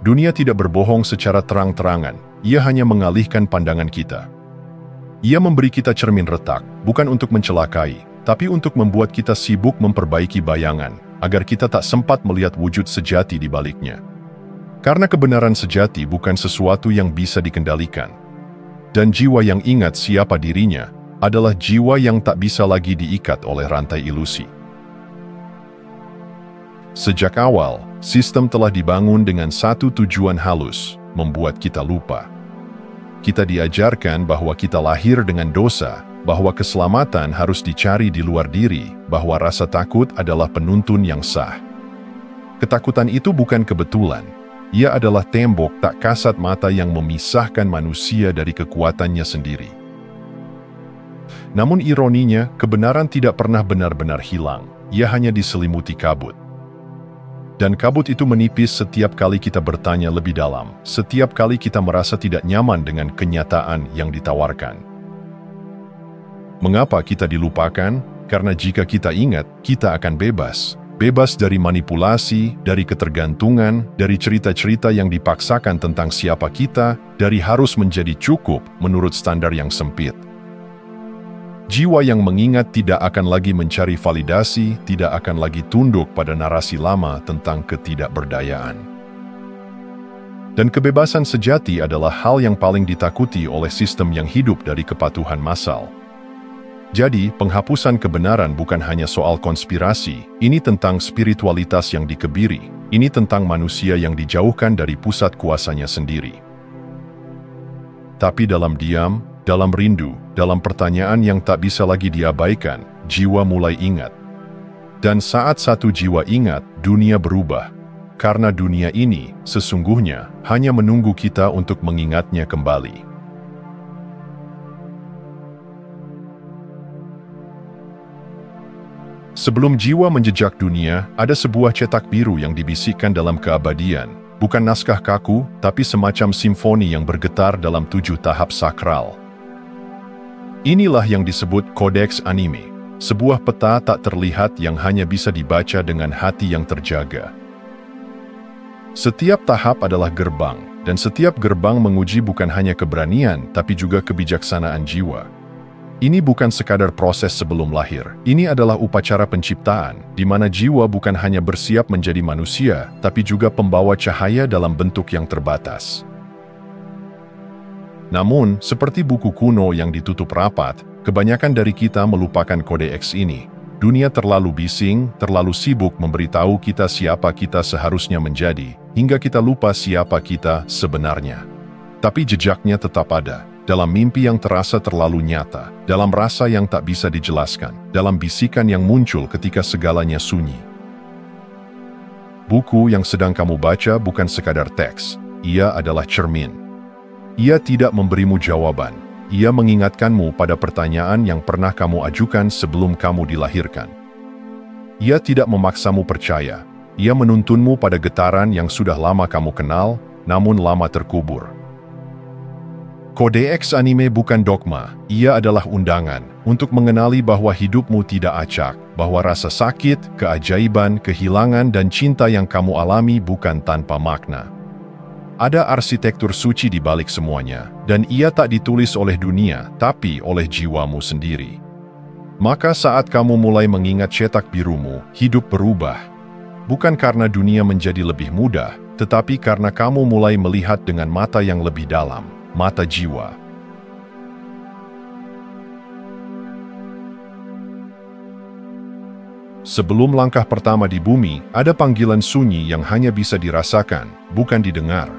Dunia tidak berbohong secara terang-terangan, ia hanya mengalihkan pandangan kita. Ia memberi kita cermin retak, bukan untuk mencelakai, tapi untuk membuat kita sibuk memperbaiki bayangan, agar kita tak sempat melihat wujud sejati di baliknya. Karena kebenaran sejati bukan sesuatu yang bisa dikendalikan. Dan jiwa yang ingat siapa dirinya, adalah jiwa yang tak bisa lagi diikat oleh rantai ilusi. Sejak awal, sistem telah dibangun dengan satu tujuan halus, membuat kita lupa. Kita diajarkan bahwa kita lahir dengan dosa, bahwa keselamatan harus dicari di luar diri, bahwa rasa takut adalah penuntun yang sah. Ketakutan itu bukan kebetulan. Ia adalah tembok tak kasat mata yang memisahkan manusia dari kekuatannya sendiri. Namun ironinya, kebenaran tidak pernah benar-benar hilang. Ia hanya diselimuti kabut. Dan kabut itu menipis setiap kali kita bertanya lebih dalam, setiap kali kita merasa tidak nyaman dengan kenyataan yang ditawarkan. Mengapa kita dilupakan? Karena jika kita ingat, kita akan bebas. Bebas dari manipulasi, dari ketergantungan, dari cerita-cerita yang dipaksakan tentang siapa kita, dari harus menjadi cukup menurut standar yang sempit. Jiwa yang mengingat tidak akan lagi mencari validasi, tidak akan lagi tunduk pada narasi lama tentang ketidakberdayaan. Dan kebebasan sejati adalah hal yang paling ditakuti oleh sistem yang hidup dari kepatuhan massal. Jadi, penghapusan kebenaran bukan hanya soal konspirasi, ini tentang spiritualitas yang dikebiri, ini tentang manusia yang dijauhkan dari pusat kuasanya sendiri. Tapi dalam diam, dalam rindu, dalam pertanyaan yang tak bisa lagi diabaikan, jiwa mulai ingat. Dan saat satu jiwa ingat, dunia berubah. Karena dunia ini, sesungguhnya, hanya menunggu kita untuk mengingatnya kembali. Sebelum jiwa menjejak dunia, ada sebuah cetak biru yang dibisikkan dalam keabadian. Bukan naskah kaku, tapi semacam simfoni yang bergetar dalam 7 tahap sakral. Inilah yang disebut Kodeks Anime, sebuah peta tak terlihat yang hanya bisa dibaca dengan hati yang terjaga. Setiap tahap adalah gerbang, dan setiap gerbang menguji bukan hanya keberanian, tapi juga kebijaksanaan jiwa. Ini bukan sekadar proses sebelum lahir, ini adalah upacara penciptaan, di mana jiwa bukan hanya bersiap menjadi manusia, tapi juga pembawa cahaya dalam bentuk yang terbatas. Namun, seperti buku kuno yang ditutup rapat, kebanyakan dari kita melupakan kodeks ini. Dunia terlalu bising, terlalu sibuk memberitahu kita siapa kita seharusnya menjadi, hingga kita lupa siapa kita sebenarnya. Tapi jejaknya tetap ada, dalam mimpi yang terasa terlalu nyata, dalam rasa yang tak bisa dijelaskan, dalam bisikan yang muncul ketika segalanya sunyi. Buku yang sedang kamu baca bukan sekadar teks, ia adalah cermin. Ia tidak memberimu jawaban. Ia mengingatkanmu pada pertanyaan yang pernah kamu ajukan sebelum kamu dilahirkan. Ia tidak memaksamu percaya. Ia menuntunmu pada getaran yang sudah lama kamu kenal, namun lama terkubur. Kodeks Anime bukan dogma. Ia adalah undangan untuk mengenali bahwa hidupmu tidak acak, bahwa rasa sakit, keajaiban, kehilangan, dan cinta yang kamu alami bukan tanpa makna. Ada arsitektur suci di balik semuanya, dan ia tak ditulis oleh dunia, tapi oleh jiwamu sendiri. Maka saat kamu mulai mengingat cetak birumu, hidup berubah. Bukan karena dunia menjadi lebih mudah, tetapi karena kamu mulai melihat dengan mata yang lebih dalam, mata jiwa. Sebelum langkah pertama di bumi, ada panggilan sunyi yang hanya bisa dirasakan, bukan didengar.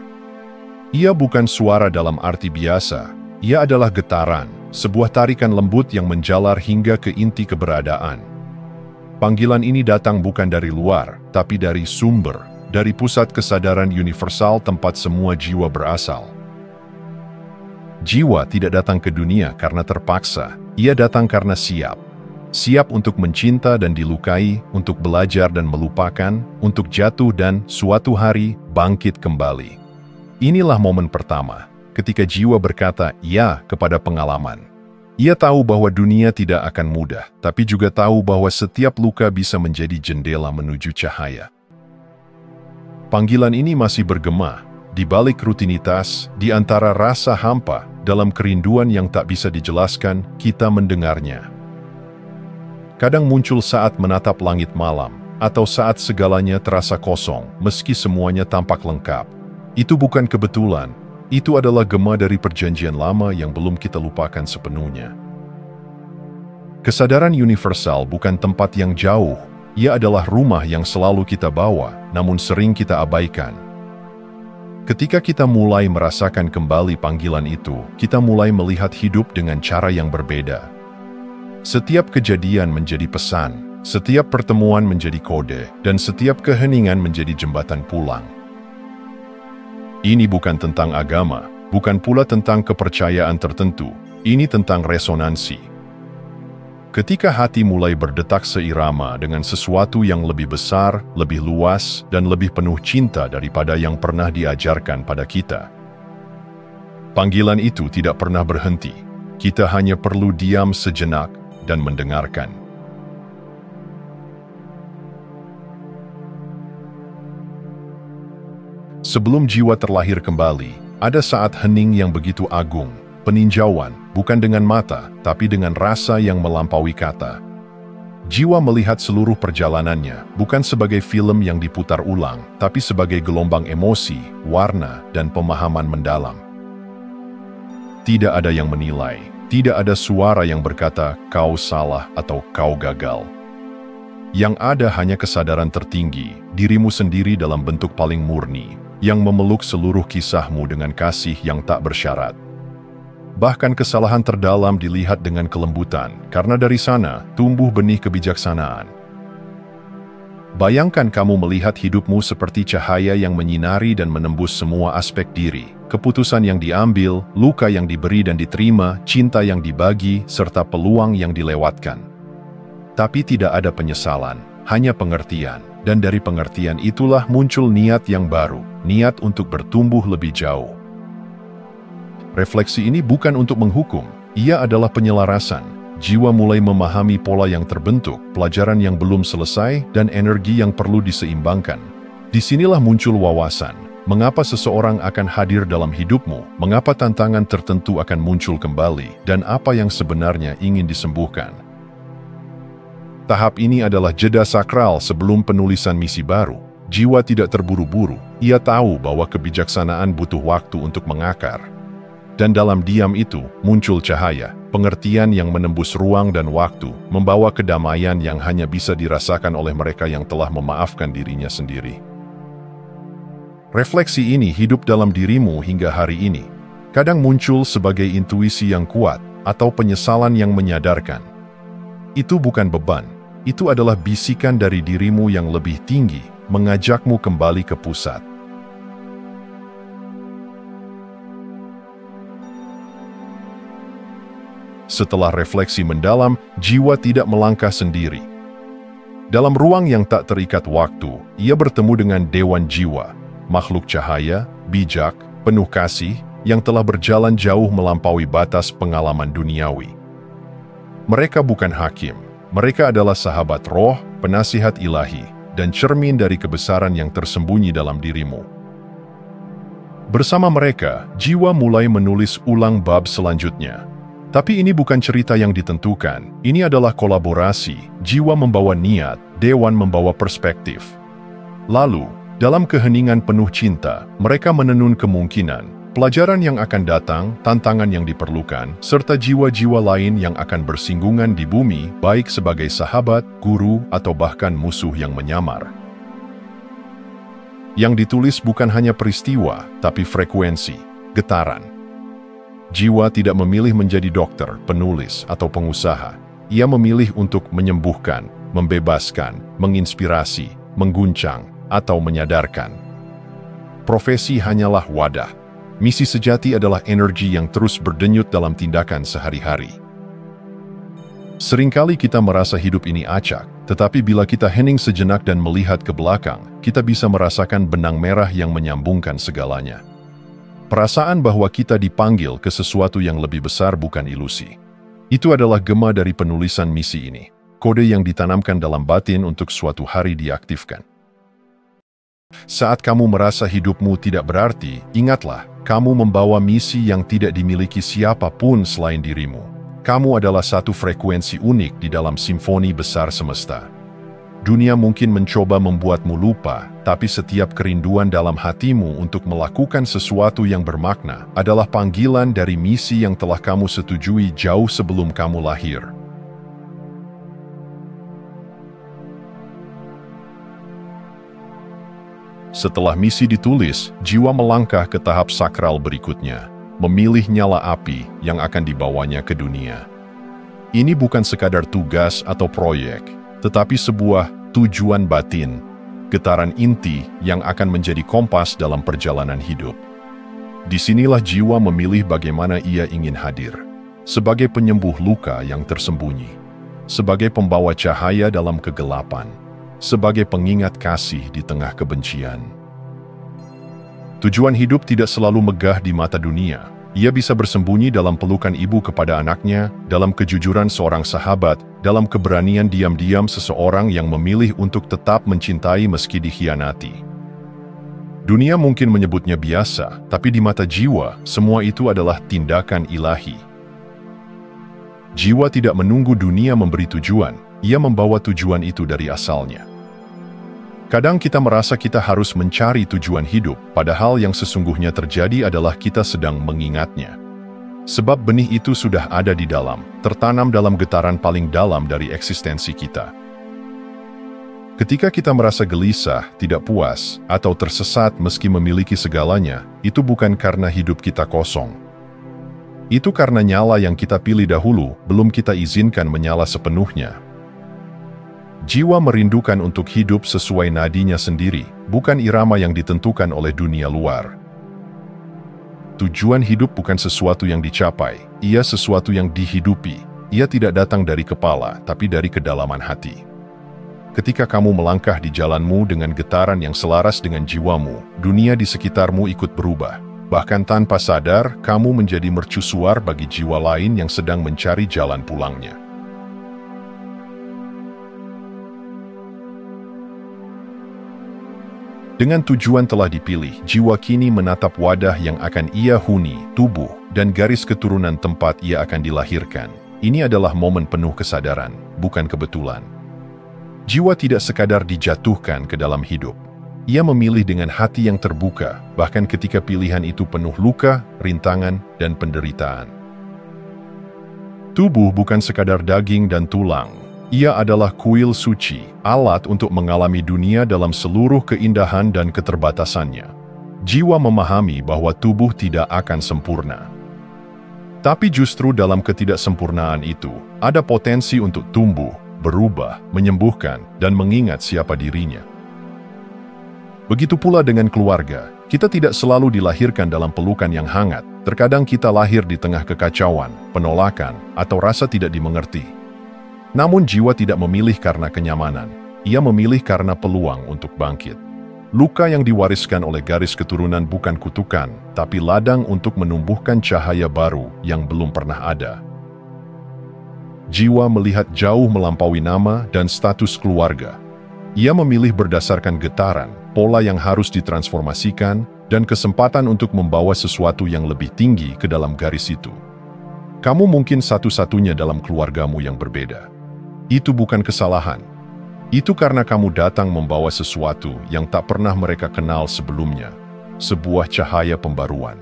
Ia bukan suara dalam arti biasa, ia adalah getaran, sebuah tarikan lembut yang menjalar hingga ke inti keberadaan. Panggilan ini datang bukan dari luar, tapi dari sumber, dari pusat kesadaran universal tempat semua jiwa berasal. Jiwa tidak datang ke dunia karena terpaksa, ia datang karena siap. Siap untuk mencinta dan dilukai, untuk belajar dan melupakan, untuk jatuh dan, suatu hari, bangkit kembali. Inilah momen pertama, ketika jiwa berkata ya kepada pengalaman. Ia tahu bahwa dunia tidak akan mudah, tapi juga tahu bahwa setiap luka bisa menjadi jendela menuju cahaya. Panggilan ini masih bergema, di balik rutinitas, di antara rasa hampa, dalam kerinduan yang tak bisa dijelaskan, kita mendengarnya. Kadang muncul saat menatap langit malam, atau saat segalanya terasa kosong, meski semuanya tampak lengkap. Itu bukan kebetulan, itu adalah gema dari perjanjian lama yang belum kita lupakan sepenuhnya. Kesadaran universal bukan tempat yang jauh, ia adalah rumah yang selalu kita bawa, namun sering kita abaikan. Ketika kita mulai merasakan kembali panggilan itu, kita mulai melihat hidup dengan cara yang berbeda. Setiap kejadian menjadi pesan, setiap pertemuan menjadi kode, dan setiap keheningan menjadi jembatan pulang. Ini bukan tentang agama, bukan pula tentang kepercayaan tertentu, ini tentang resonansi. Ketika hati mulai berdetak seirama dengan sesuatu yang lebih besar, lebih luas, dan lebih penuh cinta daripada yang pernah diajarkan pada kita. Panggilan itu tidak pernah berhenti. Kita hanya perlu diam sejenak dan mendengarkan. Sebelum jiwa terlahir kembali, ada saat hening yang begitu agung, peninjauan, bukan dengan mata, tapi dengan rasa yang melampaui kata. Jiwa melihat seluruh perjalanannya, bukan sebagai film yang diputar ulang, tapi sebagai gelombang emosi, warna, dan pemahaman mendalam. Tidak ada yang menilai, tidak ada suara yang berkata, kau salah atau kau gagal. Yang ada hanya kesadaran tertinggi, dirimu sendiri dalam bentuk paling murni, yang memeluk seluruh kisahmu dengan kasih yang tak bersyarat. Bahkan kesalahan terdalam dilihat dengan kelembutan, karena dari sana tumbuh benih kebijaksanaan. Bayangkan kamu melihat hidupmu seperti cahaya yang menyinari dan menembus semua aspek diri, keputusan yang diambil, luka yang diberi dan diterima, cinta yang dibagi, serta peluang yang dilewatkan. Tapi tidak ada penyesalan, hanya pengertian, dan dari pengertian itulah muncul niat yang baru, niat untuk bertumbuh lebih jauh. Refleksi ini bukan untuk menghukum, ia adalah penyelarasan. Jiwa mulai memahami pola yang terbentuk, pelajaran yang belum selesai, dan energi yang perlu diseimbangkan. Disinilah muncul wawasan, mengapa seseorang akan hadir dalam hidupmu, mengapa tantangan tertentu akan muncul kembali, dan apa yang sebenarnya ingin disembuhkan. Tahap ini adalah jeda sakral sebelum penulisan misi baru. Jiwa tidak terburu-buru, ia tahu bahwa kebijaksanaan butuh waktu untuk mengakar. Dan dalam diam itu, muncul cahaya, pengertian yang menembus ruang dan waktu, membawa kedamaian yang hanya bisa dirasakan oleh mereka yang telah memaafkan dirinya sendiri. Refleksi ini hidup dalam dirimu hingga hari ini. Kadang muncul sebagai intuisi yang kuat, atau penyesalan yang menyadarkan. Itu bukan beban, itu adalah bisikan dari dirimu yang lebih tinggi, mengajakmu kembali ke pusat. Setelah refleksi mendalam, jiwa tidak melangkah sendiri. Dalam ruang yang tak terikat waktu, ia bertemu dengan dewan jiwa, makhluk cahaya, bijak, penuh kasih, yang telah berjalan jauh melampaui batas pengalaman duniawi. Mereka bukan hakim, mereka adalah sahabat roh, penasihat ilahi, dan cermin dari kebesaran yang tersembunyi dalam dirimu. Bersama mereka, jiwa mulai menulis ulang bab selanjutnya. Tapi ini bukan cerita yang ditentukan, ini adalah kolaborasi, jiwa membawa niat, dewan membawa perspektif. Lalu, dalam keheningan penuh cinta, mereka menenun kemungkinan, pelajaran yang akan datang, tantangan yang diperlukan, serta jiwa-jiwa lain yang akan bersinggungan di bumi, baik sebagai sahabat, guru, atau bahkan musuh yang menyamar. Yang ditulis bukan hanya peristiwa, tapi frekuensi, getaran. Jiwa tidak memilih menjadi dokter, penulis, atau pengusaha. Ia memilih untuk menyembuhkan, membebaskan, menginspirasi, mengguncang, atau menyadarkan. Profesi hanyalah wadah. Misi sejati adalah energi yang terus berdenyut dalam tindakan sehari-hari. Seringkali kita merasa hidup ini acak, tetapi bila kita hening sejenak dan melihat ke belakang, kita bisa merasakan benang merah yang menyambungkan segalanya. Perasaan bahwa kita dipanggil ke sesuatu yang lebih besar bukan ilusi. Itu adalah gema dari penulisan misi ini, kode yang ditanamkan dalam batin untuk suatu hari diaktifkan. Saat kamu merasa hidupmu tidak berarti, ingatlah, kamu membawa misi yang tidak dimiliki siapapun selain dirimu. Kamu adalah satu frekuensi unik di dalam simfoni besar semesta. Dunia mungkin mencoba membuatmu lupa, tapi setiap kerinduan dalam hatimu untuk melakukan sesuatu yang bermakna adalah panggilan dari misi yang telah kamu setujui jauh sebelum kamu lahir. Setelah misi ditulis, jiwa melangkah ke tahap sakral berikutnya, memilih nyala api yang akan dibawanya ke dunia. Ini bukan sekadar tugas atau proyek, tetapi sebuah tujuan batin, getaran inti yang akan menjadi kompas dalam perjalanan hidup. Disinilah jiwa memilih bagaimana ia ingin hadir, sebagai penyembuh luka yang tersembunyi, sebagai pembawa cahaya dalam kegelapan, sebagai pengingat kasih di tengah kebencian. Tujuan hidup tidak selalu megah di mata dunia. Ia bisa bersembunyi dalam pelukan ibu kepada anaknya, dalam kejujuran seorang sahabat, dalam keberanian diam-diam seseorang yang memilih untuk tetap mencintai meski dikhianati. Dunia mungkin menyebutnya biasa, tapi di mata jiwa, semua itu adalah tindakan ilahi. Jiwa tidak menunggu dunia memberi tujuan, ia membawa tujuan itu dari asalnya. Kadang kita merasa kita harus mencari tujuan hidup, padahal yang sesungguhnya terjadi adalah kita sedang mengingatnya. Sebab benih itu sudah ada di dalam, tertanam dalam getaran paling dalam dari eksistensi kita. Ketika kita merasa gelisah, tidak puas, atau tersesat meski memiliki segalanya, itu bukan karena hidup kita kosong. Itu karena nyala yang kita pilih dahulu, belum kita izinkan menyala sepenuhnya. Jiwa merindukan untuk hidup sesuai nadinya sendiri, bukan irama yang ditentukan oleh dunia luar. Tujuan hidup bukan sesuatu yang dicapai, ia sesuatu yang dihidupi. Ia tidak datang dari kepala, tapi dari kedalaman hati. Ketika kamu melangkah di jalanmu dengan getaran yang selaras dengan jiwamu, dunia di sekitarmu ikut berubah. Bahkan tanpa sadar, kamu menjadi mercusuar bagi jiwa lain yang sedang mencari jalan pulangnya. Dengan tujuan telah dipilih, jiwa kini menatap wadah yang akan ia huni, tubuh, dan garis keturunan tempat ia akan dilahirkan. Ini adalah momen penuh kesadaran, bukan kebetulan. Jiwa tidak sekadar dijatuhkan ke dalam hidup. Ia memilih dengan hati yang terbuka, bahkan ketika pilihan itu penuh luka, rintangan, dan penderitaan. Tubuh bukan sekadar daging dan tulang. Ia adalah kuil suci, alat untuk mengalami dunia dalam seluruh keindahan dan keterbatasannya. Jiwa memahami bahwa tubuh tidak akan sempurna. Tapi justru dalam ketidaksempurnaan itu, ada potensi untuk tumbuh, berubah, menyembuhkan, dan mengingat siapa dirinya. Begitu pula dengan keluarga, kita tidak selalu dilahirkan dalam pelukan yang hangat. Terkadang kita lahir di tengah kekacauan, penolakan, atau rasa tidak dimengerti. Namun jiwa tidak memilih karena kenyamanan, ia memilih karena peluang untuk bangkit. Luka yang diwariskan oleh garis keturunan bukan kutukan, tapi ladang untuk menumbuhkan cahaya baru yang belum pernah ada. Jiwa melihat jauh melampaui nama dan status keluarga. Ia memilih berdasarkan getaran, pola yang harus ditransformasikan, dan kesempatan untuk membawa sesuatu yang lebih tinggi ke dalam garis itu. Kamu mungkin satu-satunya dalam keluargamu yang berbeda. Itu bukan kesalahan. Itu karena kamu datang membawa sesuatu yang tak pernah mereka kenal sebelumnya. Sebuah cahaya pembaruan.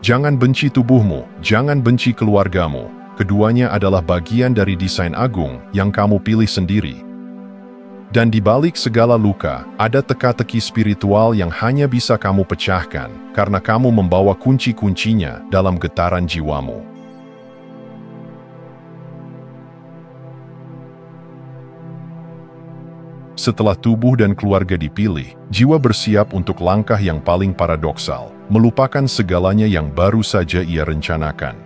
Jangan benci tubuhmu, jangan benci keluargamu. Keduanya adalah bagian dari desain agung yang kamu pilih sendiri. Dan di balik segala luka, ada teka-teki spiritual yang hanya bisa kamu pecahkan karena kamu membawa kunci-kuncinya dalam getaran jiwamu. Setelah tubuh dan keluarga dipilih, jiwa bersiap untuk langkah yang paling paradoksal, melupakan segalanya yang baru saja ia rencanakan.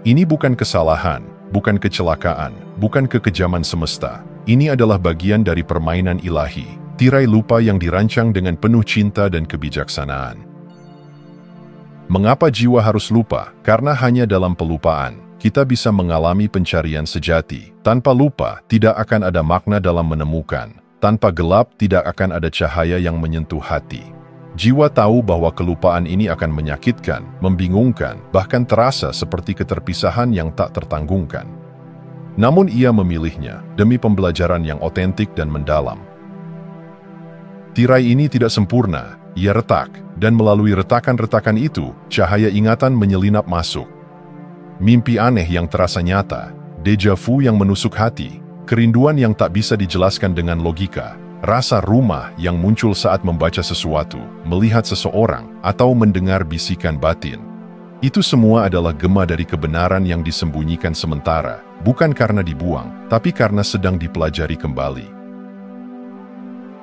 Ini bukan kesalahan, bukan kecelakaan, bukan kekejaman semesta. Ini adalah bagian dari permainan ilahi, tirai lupa yang dirancang dengan penuh cinta dan kebijaksanaan. Mengapa jiwa harus lupa? Karena hanya dalam pelupaan, kita bisa mengalami pencarian sejati. Tanpa lupa, tidak akan ada makna dalam menemukan. tanpa gelap tidak akan ada cahaya yang menyentuh hati. Jiwa tahu bahwa kelupaan ini akan menyakitkan, membingungkan, bahkan terasa seperti keterpisahan yang tak tertanggungkan. Namun ia memilihnya demi pembelajaran yang otentik dan mendalam. Tirai ini tidak sempurna, ia retak, dan melalui retakan-retakan itu, cahaya ingatan menyelinap masuk. Mimpi aneh yang terasa nyata, deja vu yang menusuk hati, kerinduan yang tak bisa dijelaskan dengan logika, rasa rumah yang muncul saat membaca sesuatu, melihat seseorang, atau mendengar bisikan batin. Itu semua adalah gema dari kebenaran yang disembunyikan sementara, bukan karena dibuang, tapi karena sedang dipelajari kembali.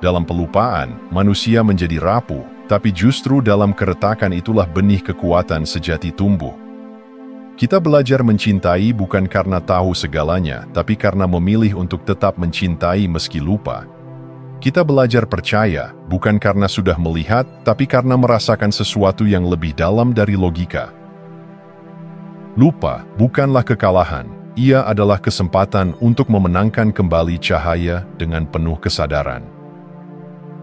Dalam pelupaan, manusia menjadi rapuh, tapi justru dalam keretakan itulah benih kekuatan sejati tumbuh. Kita belajar mencintai bukan karena tahu segalanya, tapi karena memilih untuk tetap mencintai meski lupa. Kita belajar percaya, bukan karena sudah melihat, tapi karena merasakan sesuatu yang lebih dalam dari logika. Lupa bukanlah kekalahan, ia adalah kesempatan untuk memenangkan kembali cahaya dengan penuh kesadaran.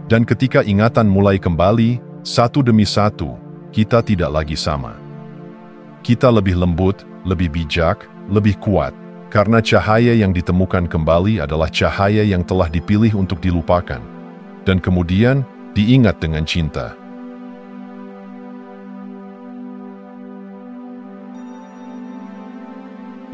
Dan ketika ingatan mulai kembali, satu demi satu, kita tidak lagi sama. Kita lebih lembut, lebih bijak, lebih kuat. Karena cahaya yang ditemukan kembali adalah cahaya yang telah dipilih untuk dilupakan, dan kemudian diingat dengan cinta.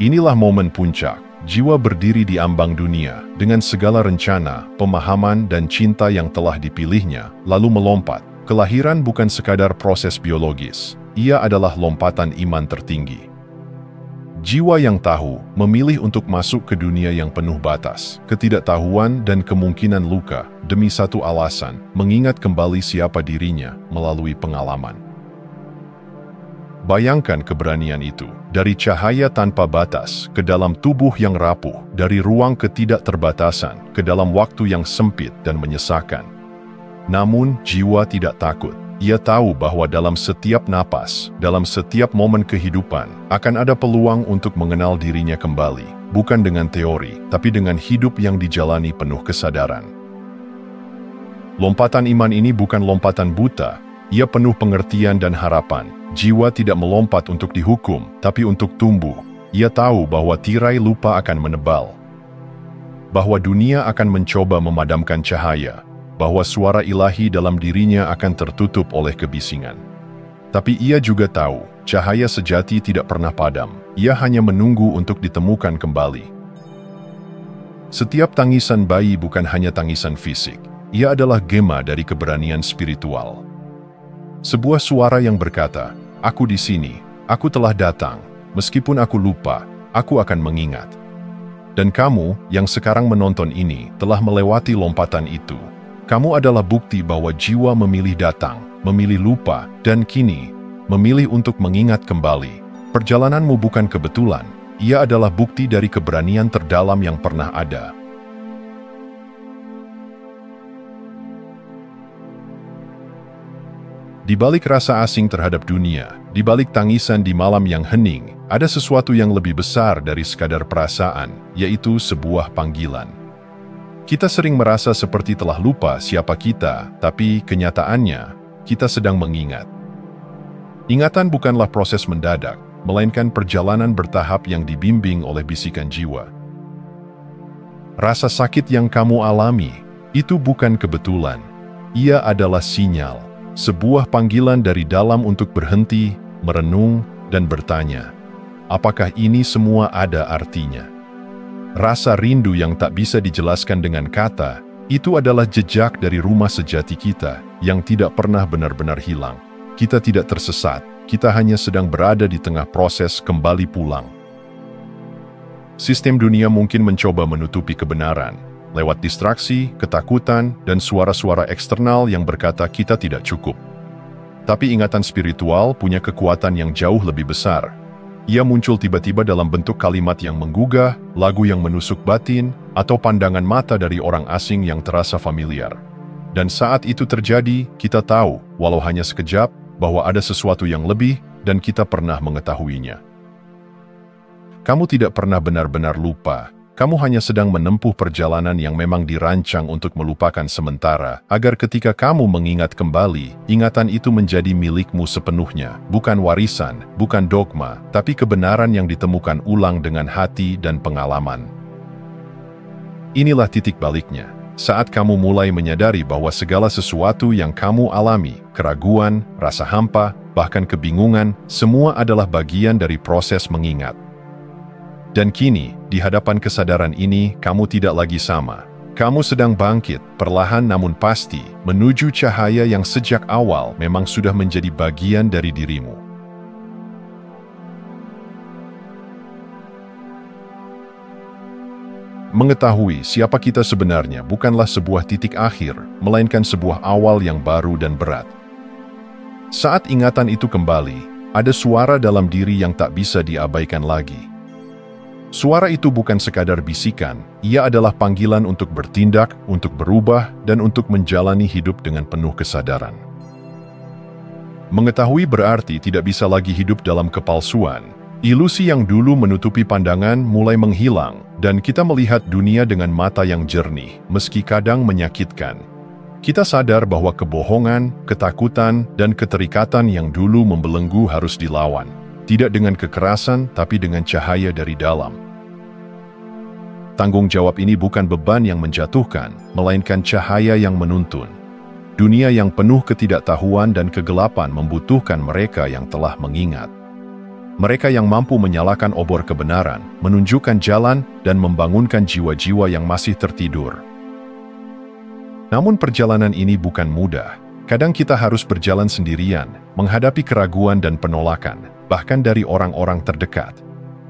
Inilah momen puncak, jiwa berdiri di ambang dunia, dengan segala rencana, pemahaman dan cinta yang telah dipilihnya, lalu melompat. Kelahiran bukan sekadar proses biologis, ia adalah lompatan iman tertinggi. Jiwa yang tahu, memilih untuk masuk ke dunia yang penuh batas, ketidaktahuan dan kemungkinan luka, demi satu alasan, mengingat kembali siapa dirinya melalui pengalaman. Bayangkan keberanian itu, dari cahaya tanpa batas, ke dalam tubuh yang rapuh, dari ruang ketidakterbatasan, ke dalam waktu yang sempit dan menyesakan. Namun, jiwa tidak takut. Ia tahu bahwa dalam setiap napas, dalam setiap momen kehidupan, akan ada peluang untuk mengenal dirinya kembali, bukan dengan teori, tapi dengan hidup yang dijalani penuh kesadaran. Lompatan iman ini bukan lompatan buta, ia penuh pengertian dan harapan. Jiwa tidak melompat untuk dihukum, tapi untuk tumbuh. Ia tahu bahwa tirai lupa akan menebal, bahwa dunia akan mencoba memadamkan cahaya, bahwa suara ilahi dalam dirinya akan tertutup oleh kebisingan. Tapi ia juga tahu, cahaya sejati tidak pernah padam, ia hanya menunggu untuk ditemukan kembali. Setiap tangisan bayi bukan hanya tangisan fisik, ia adalah gema dari keberanian spiritual. Sebuah suara yang berkata, "Aku di sini, aku telah datang, meskipun aku lupa, aku akan mengingat." Dan kamu, yang sekarang menonton ini, telah melewati lompatan itu. Kamu adalah bukti bahwa jiwa memilih datang, memilih lupa, dan kini, memilih untuk mengingat kembali. Perjalananmu bukan kebetulan, ia adalah bukti dari keberanian terdalam yang pernah ada. Di balik rasa asing terhadap dunia, di balik tangisan di malam yang hening, ada sesuatu yang lebih besar dari sekadar perasaan, yaitu sebuah panggilan. Kita sering merasa seperti telah lupa siapa kita, tapi kenyataannya, kita sedang mengingat. Ingatan bukanlah proses mendadak, melainkan perjalanan bertahap yang dibimbing oleh bisikan jiwa. Rasa sakit yang kamu alami, itu bukan kebetulan. Ia adalah sinyal, sebuah panggilan dari dalam untuk berhenti, merenung, dan bertanya, apakah ini semua ada artinya? Rasa rindu yang tak bisa dijelaskan dengan kata, itu adalah jejak dari rumah sejati kita, yang tidak pernah benar-benar hilang. Kita tidak tersesat, kita hanya sedang berada di tengah proses kembali pulang. Sistem dunia mungkin mencoba menutupi kebenaran, lewat distraksi, ketakutan, dan suara-suara eksternal yang berkata kita tidak cukup. Tapi ingatan spiritual punya kekuatan yang jauh lebih besar. Ia muncul tiba-tiba dalam bentuk kalimat yang menggugah, lagu yang menusuk batin, atau pandangan mata dari orang asing yang terasa familiar. Dan saat itu terjadi, kita tahu, walau hanya sekejap, bahwa ada sesuatu yang lebih, dan kita pernah mengetahuinya. Kamu tidak pernah benar-benar lupa, Kamu hanya sedang menempuh perjalanan yang memang dirancang untuk melupakan sementara, agar ketika kamu mengingat kembali, ingatan itu menjadi milikmu sepenuhnya, bukan warisan, bukan dogma, tapi kebenaran yang ditemukan ulang dengan hati dan pengalaman. Inilah titik baliknya. Saat kamu mulai menyadari bahwa segala sesuatu yang kamu alami, keraguan, rasa hampa, bahkan kebingungan, semua adalah bagian dari proses mengingat. Dan kini, di hadapan kesadaran ini, kamu tidak lagi sama. Kamu sedang bangkit, perlahan namun pasti, menuju cahaya yang sejak awal memang sudah menjadi bagian dari dirimu. Mengetahui siapa kita sebenarnya bukanlah sebuah titik akhir, melainkan sebuah awal yang baru dan berat. Saat ingatan itu kembali, ada suara dalam diri yang tak bisa diabaikan lagi. Suara itu bukan sekadar bisikan, ia adalah panggilan untuk bertindak, untuk berubah, dan untuk menjalani hidup dengan penuh kesadaran. Mengetahui berarti tidak bisa lagi hidup dalam kepalsuan. Ilusi yang dulu menutupi pandangan mulai menghilang, dan kita melihat dunia dengan mata yang jernih, meski kadang menyakitkan. Kita sadar bahwa kebohongan, ketakutan, dan keterikatan yang dulu membelenggu harus dilawan. Tidak dengan kekerasan, tapi dengan cahaya dari dalam. Tanggung jawab ini bukan beban yang menjatuhkan, melainkan cahaya yang menuntun. Dunia yang penuh ketidaktahuan dan kegelapan membutuhkan mereka yang telah mengingat. Mereka yang mampu menyalakan obor kebenaran, menunjukkan jalan, dan membangunkan jiwa-jiwa yang masih tertidur. Namun perjalanan ini bukan mudah. Kadang kita harus berjalan sendirian, menghadapi keraguan dan penolakan, bahkan dari orang-orang terdekat.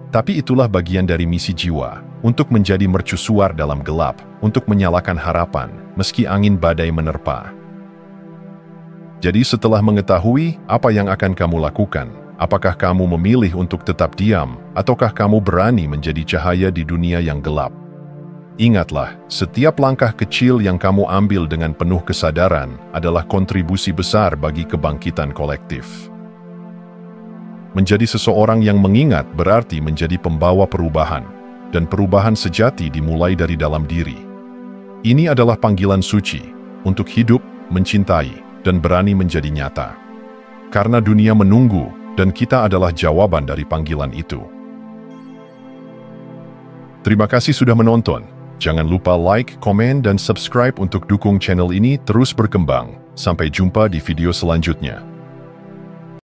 Tapi itulah bagian dari misi jiwa, untuk menjadi mercusuar dalam gelap, untuk menyalakan harapan, meski angin badai menerpa. Jadi setelah mengetahui apa yang akan kamu lakukan, apakah kamu memilih untuk tetap diam, ataukah kamu berani menjadi cahaya di dunia yang gelap? Ingatlah, setiap langkah kecil yang kamu ambil dengan penuh kesadaran adalah kontribusi besar bagi kebangkitan kolektif. Menjadi seseorang yang mengingat berarti menjadi pembawa perubahan, dan perubahan sejati dimulai dari dalam diri. Ini adalah panggilan suci, untuk hidup, mencintai, dan berani menjadi nyata. Karena dunia menunggu, dan kita adalah jawaban dari panggilan itu. Terima kasih sudah menonton. Jangan lupa like, komen, dan subscribe untuk dukung channel ini terus berkembang. Sampai jumpa di video selanjutnya.